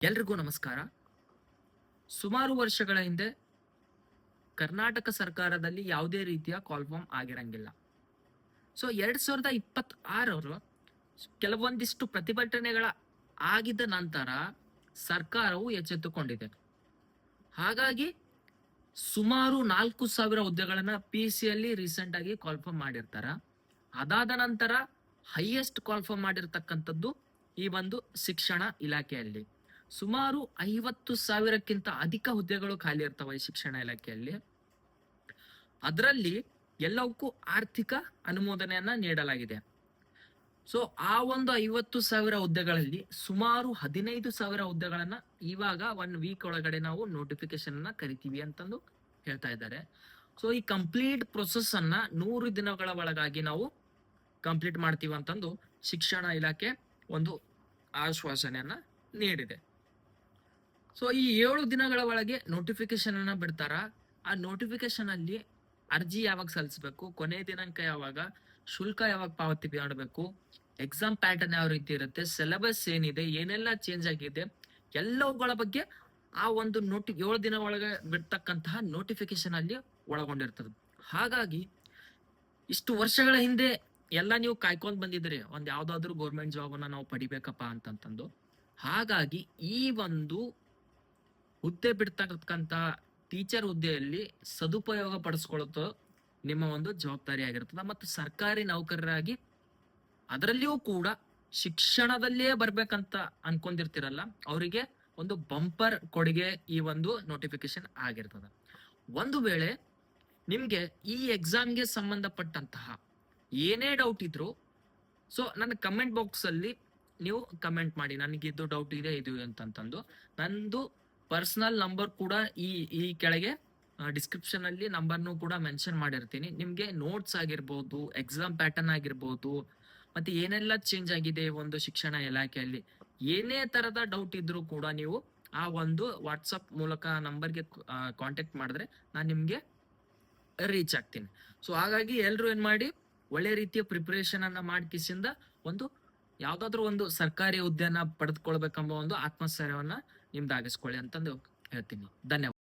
ಎಲ್ರಿಗೂ ನಮಸ್ಕಾರ. ಸುಮಾರು ವರ್ಷಗಳ ಹಿಂದೆ ಕರ್ನಾಟಕ ಸರ್ಕಾರದಲ್ಲಿ ಯಾವುದೇ ರೀತಿಯ ಕಾಲ್ಫಾರ್ಮ್ ಆಗಿರಂಗಿಲ್ಲ. ಸೊ 2026 ಕೆಲವೊಂದಿಷ್ಟು ಪ್ರತಿಭಟನೆಗಳ ಆಗಿದ ನಂತರ ಸರ್ಕಾರವು ಎಚ್ಚೆತ್ತುಕೊಂಡಿದೆ. ಹಾಗಾಗಿ ಸುಮಾರು 4,000 ಹುದ್ದೆಗಳನ್ನ PEC ಅಲ್ಲಿ ರೀಸೆಂಟ್ ಆಗಿ ಕಾಲ್ಫಾರ್ಮ್ ಮಾಡಿರ್ತಾರ. ಅದಾದ ನಂತರ ಹೈಯೆಸ್ಟ್ ಕಾಲ್ಫಾರ್ಮ್ ಮಾಡಿರ್ತಕ್ಕಂಥದ್ದು ಈ ಒಂದು ಶಿಕ್ಷಣ ಇಲಾಖೆಯಲ್ಲಿ. ಸುಮಾರು 50,000ಕ್ಕಿಂತ ಅಧಿಕ ಹುದ್ದೆಗಳು ಖಾಲಿ ಇರ್ತವೆ ಈ ಶಿಕ್ಷಣ ಇಲಾಖೆಯಲ್ಲಿ. ಅದರಲ್ಲಿ ಎಲ್ಲವಕ್ಕೂ ಆರ್ಥಿಕ ಅನುಮೋದನೆಯನ್ನ ನೀಡಲಾಗಿದೆ. ಸೊ ಆ ಒಂದು 50,000 ಹುದ್ದೆಗಳಲ್ಲಿ ಸುಮಾರು 15,000 ಹುದ್ದೆಗಳನ್ನ ಇವಾಗ 1 ವೀಕ್ ಒಳಗಡೆ ನಾವು ನೋಟಿಫಿಕೇಶನ್ ಅನ್ನ ಕರಿತೀವಿ ಅಂತಂದು ಹೇಳ್ತಾ ಇದ್ದಾರೆ. ಸೊ ಈ ಕಂಪ್ಲೀಟ್ ಪ್ರೊಸೆಸ್ ಅನ್ನ 100 ದಿನಗಳ ಒಳಗಾಗಿ ನಾವು ಕಂಪ್ಲೀಟ್ ಮಾಡ್ತೀವಿ ಅಂತಂದು ಶಿಕ್ಷಣ ಇಲಾಖೆ ಒಂದು ಆಶ್ವಾಸನೆಯನ್ನ ನೀಡಿದೆ. ಸೊ ಈ 7 ದಿನಗಳ ಒಳಗೆ ನೋಟಿಫಿಕೇಶನ್ ಅನ್ನ ಬಿಡ್ತಾರ. ಆ ನೋಟಿಫಿಕೇಶನ್ ಅಲ್ಲಿ ಅರ್ಜಿ ಯಾವಾಗ ಸಲ್ಲಿಸಬೇಕು, ಕೊನೆ ದಿನಾಂಕ ಯಾವಾಗ, ಶುಲ್ಕ ಯಾವಾಗ ಪಾವತಿ ಮಾಡಬೇಕು, ಎಕ್ಸಾಮ್ ಪ್ಯಾಟರ್ನ್ ಯಾವ ರೀತಿ ಇರುತ್ತೆ, ಸಿಲೆಬಸ್ ಏನಿದೆ, ಏನೆಲ್ಲ ಚೇಂಜ್ ಆಗಿದೆ, ಎಲ್ಲವುಗಳ ಬಗ್ಗೆ ಆ ಒಂದು 7 ದಿನ ಒಳಗೆ ಬಿಡ್ತಕ್ಕಂತಹ ನೋಟಿಫಿಕೇಶನ್ ಅಲ್ಲಿ ಒಳಗೊಂಡಿರ್ತದೆ. ಹಾಗಾಗಿ ಇಷ್ಟು ವರ್ಷಗಳ ಹಿಂದೆ ಎಲ್ಲ ನೀವು ಕಾಯ್ಕೊಂಡ್ ಬಂದಿದ್ರಿ ಒಂದ್ ಯಾವ್ದಾದ್ರು ಗೌರ್ಮೆಂಟ್ ಜಾಬ್ ಅನ್ನ ನಾವು ಪಡಿಬೇಕಪ್ಪ ಅಂತಂತಂದು. ಹಾಗಾಗಿ ಈ ಒಂದು ಹುದ್ದೆ ಬಿಡ್ತಕ್ಕಂತ ಟೀಚರ್ ಹುದ್ದೆಯಲ್ಲಿ ಸದುಪಯೋಗ ಪಡಿಸ್ಕೊಳ್ಳೋದು ನಿಮ್ಮ ಒಂದು ಜವಾಬ್ದಾರಿ ಆಗಿರ್ತದೆ. ಮತ್ತು ಸರ್ಕಾರಿ ನೌಕರರಾಗಿ ಅದರಲ್ಲಿಯೂ ಕೂಡ ಶಿಕ್ಷಣದಲ್ಲೇ ಬರ್ಬೇಕಂತ ಅನ್ಕೊಂಡಿರ್ತಿರಲ್ಲ, ಅವರಿಗೆ ಒಂದು ಬಂಪರ್ ಕೊಡುಗೆ ಈ ಒಂದು ನೋಟಿಫಿಕೇಶನ್ ಆಗಿರ್ತದೆ. ಒಂದು ವೇಳೆ ನಿಮ್ಗೆ ಈ ಎಕ್ಸಾಮ್ಗೆ ಸಂಬಂಧಪಟ್ಟಂತಹ ಏನೇ ಡೌಟ್ ಇದ್ರು, ಸೊ ನನ್ನ ಕಮೆಂಟ್ ಬಾಕ್ಸ್ ಅಲ್ಲಿ ನೀವು ಕಮೆಂಟ್ ಮಾಡಿ, ನನಗಿದು ಡೌಟ್ ಇದೆ ಇದು ಅಂತಂದು. ನಂದು ಪರ್ಸನಲ್ ನಂಬರ್ ಕೂಡ ಈ ಕೆಳಗೆ ಡಿಸ್ಕ್ರಿಪ್ಷನ್ ಅಲ್ಲಿ ನಂಬರ್ನು ಕೂಡ ಮೆನ್ಷನ್ ಮಾಡಿರ್ತೀನಿ. ನಿಮ್ಗೆ ನೋಟ್ಸ್ ಆಗಿರ್ಬೋದು, ಎಕ್ಸಾಮ್ ಪ್ಯಾಟರ್ನ್ ಆಗಿರ್ಬೋದು, ಮತ್ತೆ ಏನೆಲ್ಲ ಚೇಂಜ್ ಆಗಿದೆ ಒಂದು ಶಿಕ್ಷಣ ಇಲಾಖೆಯಲ್ಲಿ, ಏನೇ ತರದ ಡೌಟ್ ಇದ್ರೂ ಕೂಡ ನೀವು ಆ ಒಂದು ವಾಟ್ಸಪ್ ಮೂಲಕ ನಂಬರ್ಗೆ ಕಾಂಟ್ಯಾಕ್ಟ್ ಮಾಡಿದ್ರೆ ನಾನು ನಿಮ್ಗೆ ರೀಚ್ ಆಗ್ತೀನಿ. ಸೊ ಹಾಗಾಗಿ ಎಲ್ರು ಏನ್ ಮಾಡಿ, ಒಳ್ಳೆ ರೀತಿಯ ಪ್ರಿಪರೇಷನ್ ಅನ್ನ ಮಾಡಿ ಕಿಸಿಂದ ಒಂದು ಯಾವ್ದಾದ್ರು ಒಂದು ಸರ್ಕಾರಿ ಹುದ್ದೆಯನ್ನ ಪಡೆದುಕೊಳ್ಬೇಕೆಂಬ ಒಂದು ಆತ್ಮಸ್ಥೈರ್ಯವನ್ನ ನಿಮ್ದಾಗಿಸ್ಕೊಳ್ಳಿ ಅಂತಂದು ಹೇಳ್ತೀನಿ. ಧನ್ಯವಾದ.